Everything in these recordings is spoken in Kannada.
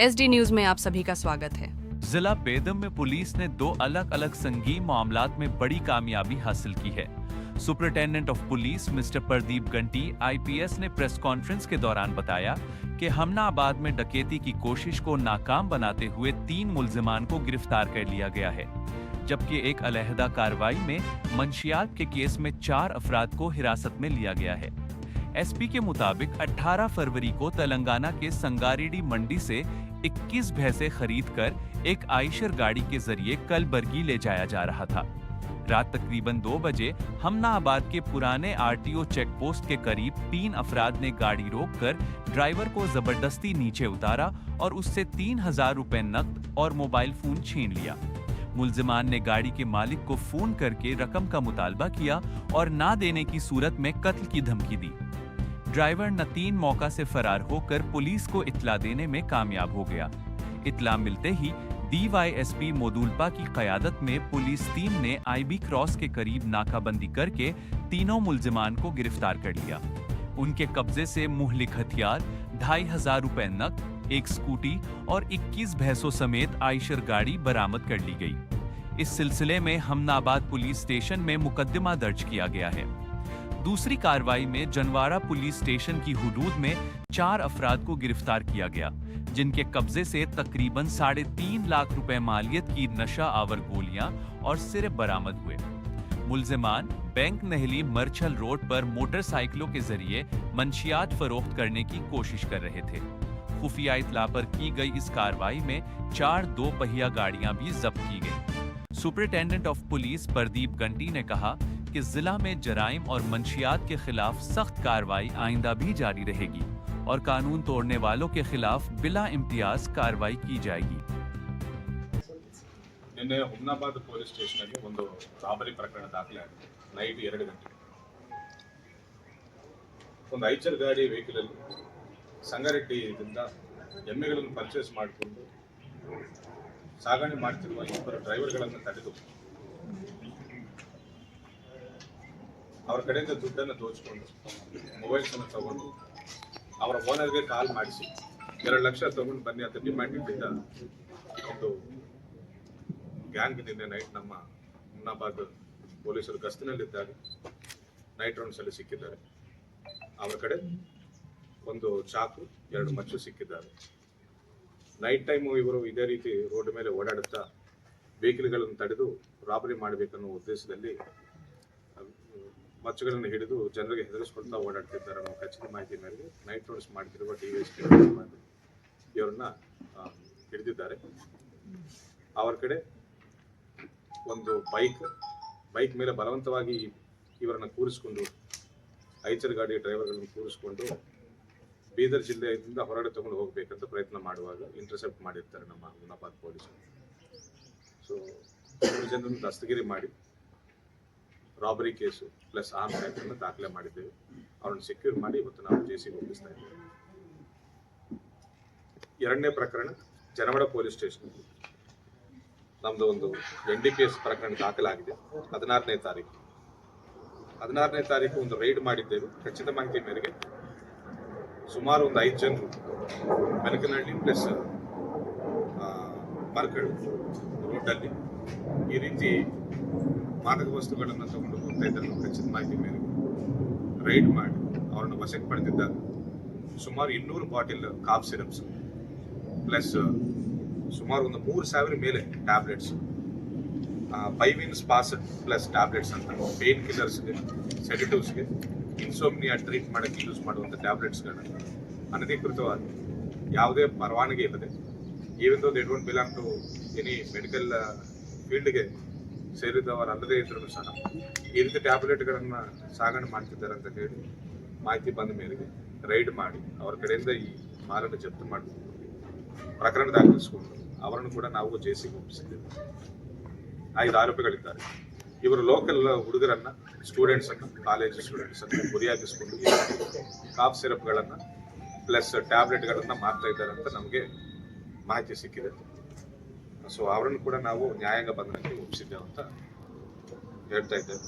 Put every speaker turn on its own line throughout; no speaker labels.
एसडी न्यूज में आप सभी का स्वागत है।
जिला बेदम में पुलिस ने 2 अलग अलग संगीन मामलात में बड़ी कामयाबी हासिल की है। Superintendent of police mister Pradeep Ganti IPS ने प्रेस कॉन्फ्रेंस के दौरान बताया कि हमनाबाद में डकैती की कोशिश को नाकाम बनाते हुए 3 मुल्जिमान को गिरफ्तार कर लिया गया है, जबकि एक अलहदा कार्रवाई में मंशियात के केस में 4 अफराद को हिरासत में लिया गया है। एसपी के मुताबिक 18 फरवरी को तेलंगाना के संगारेड्डी मंडी से 21 भैंसें खरीदकर एक आयशर गाड़ी के जरिए कलबर्गी ले जाया जा रहा था। रात तकरीबन 2 बजे हमनाबाद के पुराने आरटीओ चेक पोस्ट के करीब 3 अफराद ने गाड़ी रोककर ड्राइवर को जबरदस्ती नीचे उतारा और उससे 3000 रुपए नकद और मोबाइल फोन छीन लिया। मुल्जिमान ने गाड़ी के मालिक को फोन करके रकम का मुतालबा किया और ना देने की सूरत में कत्ल की धमकी दी। ड्राइवर नतीन मौका से फरार होकर पुलिस को इत्तला देने में कामयाब हो गया। इत्तला मिलते ही डीवाईएसपी मोदुल्पा की क़यादत में पुलिस टीम ने आईबी क्रॉस के करीब नाकाबंदी करके तीनों मुल्जिमान को गिरफ्तार कर लिया। उनके कब्जे से मुहलिक हथियार, 2500 रुपए नकद, एक स्कूटी और 21 भैंसों समेत आयशर गाड़ी बरामद कर ली गई। इस सिलसिले में हमनाबाद पुलिस स्टेशन में मुकदमा दर्ज किया गया है। दूसरी कार्रवाई में जनवाड़ा पुलिस स्टेशन की हुदूद में 4 अफराद को गिरफ्तार किया गया, जिनके कब्जे से तकरीबन 3.5 लाख रुपए मालियत की नशा आवर गोलियां और सिरप बरामद हुए। मुल्जिमान बैंक नहली मरछल रोड पर मोटरसाइकिलों के जरिए मंशियात फरोख्त करने की कोशिश कर रहे थे। खुफिया इत्तला पर की गई इस कार्रवाई में 4 2 पहिया गाड़ियां भी जब्त की गई। Superintendent of police Pradeep Ganti ने कहा कि जिला में जराइम और मंशियात के खिलाफ सख्त कार्रवाई आइंदा भी जारी रहेगी और कानून तोड़ने वालों के खिलाफ बिला इम्तियाज कार्रवाई की जाएगी।
ನಿನ್ನೆ ಹುಮ್ನಾಬಾದ್ ಪೊಲೀಸ್ ಸ್ಟೇಷನ್ನಲ್ಲಿ ಒಂದು ರಾಬರಿ ಪ್ರಕರಣ ದಾಖಲಾಗಿದೆ. ನೈಟ್ 2 ಗಂಟೆಗೆ ಒಂದು ಐಚರ್ ಗಾಡಿ ವೆಹಿಕಲ್ ಅಲ್ಲಿ ಸಂಗಾರೆಡ್ಡಿಯಿಂದ ಎಮ್ಮೆಗಳನ್ನು ಪರ್ಚೇಸ್ ಮಾಡಿಕೊಂಡು ಸಾಗಣೆ ಮಾಡ್ತಿರುವ 2 ಡ್ರೈವರ್ಗಳನ್ನು ತಡೆದು ಅವರ ಕಡೆಯಿಂದ ದುಡ್ಡನ್ನು ದೋಚಿಕೊಂಡು ಮೊಬೈಲ್ಸ್ ಅನ್ನು ತಗೊಂಡು ಅವರ ಓನರ್ಗೆ ಕಾಲ್ ಮಾಡಿಸಿ 2 ಲಕ್ಷ ತಗೊಂಡು ಬನ್ನಿ ಅಂತ ಡಿಮ್ಯಾಂಡ್ ಇಟ್ಟಿದ್ದ ಒಂದು ಗ್ಯಾಂಗ್ ನಿನ್ನೆ ನೈಟ್ ನಮ್ಮ ಹುಮ್ನಾಬಾದ್ ಪೊಲೀಸರು ಗಸ್ತಿನಲ್ಲಿದ್ದಾಗ ನೈಟ್ ರೌಂಡ್ಸ್ ಅಲ್ಲಿ ಸಿಕ್ಕಿದ್ದಾರೆ. ಅವರ ಕಡೆ ಒಂದು ಚಾಕು 2 ಮಚ್ಚು ಸಿಕ್ಕಿದ್ದಾರೆ. ನೈಟ್ ಟೈಮು ಇವರು ಇದೇ ರೀತಿ ರೋಡ್ ಮೇಲೆ ಓಡಾಡುತ್ತಾ ವೆಹಿಕಲ್ಗಳನ್ನು ತಡೆದು ರಾಬರಿ ಮಾಡಬೇಕನ್ನೋ ಉದ್ದೇಶದಲ್ಲಿ ಮಚ್ಚುಗಳನ್ನು ಹಿಡಿದು ಜನರಿಗೆ ಹೆದರಿಸ್ಕೊಳ್ತಾ ಓಡಾಡ್ತಿದ್ದಾರೆ ಅನ್ನೋ ಖಚಿತ ಮಾಹಿತಿ ಮೇರೆಗೆ ನೈಟ್ ರೌಂಡ್ಸ್ ಮಾಡ್ತಿರುವ ಡಿವೈಎಸ್ಪಿ ಇವರನ್ನ ಹಿಡಿದಿದ್ದಾರೆ. ಅವರ ಕಡೆ ಒಂದು ಬೈಕ್ ಮೇಲೆ ಬಲವಂತವಾಗಿ ಇವರನ್ನು ಕೂರಿಸಿಕೊಂಡು ಐಚರ್ ಗಾಡಿ ಡ್ರೈವರ್ಗಳನ್ನು ಕೂರಿಸಿಕೊಂಡು ಬೀದರ್ ಜಿಲ್ಲೆಯಿಂದ ಹೊರಗಡೆ ತಗೊಂಡು ಹೋಗಬೇಕಂತ ಪ್ರಯತ್ನ ಮಾಡುವಾಗ ಇಂಟರ್ಸೆಪ್ಟ್ ಮಾಡಿರ್ತಾರೆ ನಮ್ಮ ಹುಮ್ನಾಬಾದ್ ಪೊಲೀಸರು. ಸೊ 3 ಜನರನ್ನು ದಸ್ತಗಿರಿ ಮಾಡಿ robbery case plus arms act ಅನ್ನು ದಾಖಲೆ ಮಾಡಿದ್ದೇವೆ. ಅವರನ್ನು ಸೆಕ್ಯೂರ್ ಮಾಡಿ ಇವತ್ತು ನಾವು ಜೆಸಿಗೆ ಒಪ್ಪಿಸ್ತಾ ಇದ್ದೇವೆ. 2ನೇ ಪ್ರಕರಣ ಜನವಾಡ ಪೊಲೀಸ್ ಸ್ಟೇಷನ್ ನಮ್ದು ಒಂದು NDPS ಪ್ರಕರಣ ದಾಖಲಾಗಿದೆ. 16ನೇ ತಾರೀಕು ಒಂದು ರೈಡ್ ಮಾಡಿದ್ದೇವೆ. ಖಚಿತ ಮಾಹಿತಿ ಮೇರೆಗೆ ಸುಮಾರು ಒಂದು 5 ಜನರು ಬೆನಕನಹಳ್ಳಿ ಪ್ಲಸ್ ಮರಕಳು ರೋಡಲ್ಲಿ ಈ ರೀತಿ ಮಾದಕ ವಸ್ತುಗಳನ್ನು ತಗೊಂಡು ಹೋಗ್ತಾ ಇದ್ದಾರೆ. ಖಚಿತ ಮಾಹಿತಿ ಮೇರೆಗೆ ರೈಡ್ ಮಾಡಿ ಅವರನ್ನು ವಶಕ್ಕೆ ಪಡೆದಿದ್ದಾಗ ಸುಮಾರು 200 ಬಾಟಿಲ್ ಕಾಫ್ ಸಿರಪ್ಸ್ ಪ್ಲಸ್ ಸುಮಾರು ಒಂದು 3000 ಮೇಲೆ ಟ್ಯಾಬ್ಲೆಟ್ಸ್, ಪೈವಿನ್ ಸ್ಪಾಸ್ ಪ್ಲಸ್ ಟ್ಯಾಬ್ಲೆಟ್ಸ್ ಅಂತ ಪೇನ್ ಕಿಲ್ಲರ್ಸ್ಗೆ, ಸೆಡೆಟಿವ್ಸ್ಗೆ, ಇನ್ಸೋಮ್ನಿಯಾ ಟ್ರೀಟ್ ಮಾಡೋಕ್ಕೆ ಯೂಸ್ ಮಾಡುವಂಥ ಟ್ಯಾಬ್ಲೆಟ್ಸ್ಗಳನ್ನ ಅನಧಿಕೃತವಾಗಿ ಯಾವುದೇ ಪರವಾನಗಿ ಇಲ್ಲದೆ, even though they don't belong to any medical ಫೀಲ್ಡ್ಗೆ ಸೇರಿದವರಲ್ಲದೇ ಇದ್ರೂ ಸಹ ಈ ರೀತಿ ಟ್ಯಾಬ್ಲೆಟ್ಗಳನ್ನು ಸಾಗಣೆ ಮಾಡ್ತಿದ್ದಾರೆ ಅಂತ ಹೇಳಿ ಮಾಹಿತಿ ಬಂದ ಮೇರೆಗೆ ರೈಡ್ ಮಾಡಿ ಅವರ ಕಡೆಯಿಂದ ಈ ಮಾಲನ್ನು ಜಪ್ತು ಮಾಡಿ ಪ್ರಕರಣ ದಾಖಲಿಸಿಕೊಂಡು ಅವರನ್ನು ಕೂಡ ನಾವು ಜೆಸಿಗೆ ಒಪ್ಪಿಸಿದ್ದೇವೆ. 5 ಆರೋಪಿಗಳಿದ್ದಾರೆ. ಇವರು ಲೋಕಲ್ ಹುಡುಗರನ್ನ, ಸ್ಟೂಡೆಂಟ್ಸನ್ನು, ಕಾಲೇಜ್ ಸ್ಟೂಡೆಂಟ್ಸನ್ನು ಗುರಿಯಾಗಿಸಿಕೊಂಡು ಕಾಫ್ ಸಿರಪ್ಗಳನ್ನು ಪ್ಲಸ್ ಟ್ಯಾಬ್ಲೆಟ್ಗಳನ್ನು ಮಾರ್ತಾ ಇದ್ದಾರೆ ಅಂತ ನಮಗೆ ಮಾಹಿತಿ ಸಿಕ್ಕಿದೆ. ಸೊ ಅವರನ್ನು ಕೂಡ ನಾವು ನ್ಯಾಯಾಂಗ ಬಂಧನಕ್ಕೆ ಒಪ್ಪಿಸಿದ್ದೇವೆ ಅಂತ ಹೇಳ್ತಾ ಇದ್ದೇವೆ.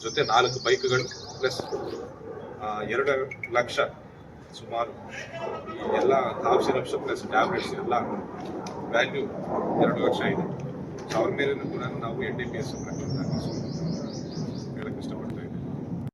ಜೊತೆ 4 ಬೈಕ್ಗಳು ಪ್ಲಸ್ 2 ಲಕ್ಷ ಸುಮಾರು ಈ ಎಲ್ಲ ಕಾಫ್ ಸಿರಪ್ಸ್ ಪ್ಲಸ್ ಟ್ಯಾಬ್ಲೆಟ್ಸ್ ಎಲ್ಲ ವ್ಯಾಲ್ಯೂ 2 ಲಕ್ಷ ಇದೆ. ಸೊ ಅವ್ರ ಮೇಲೂ ಕೂಡ ನಾವು NDPS ಪ್ರಕರಣ ದಾಖಲಿಸಿದ್ದೀವಿ.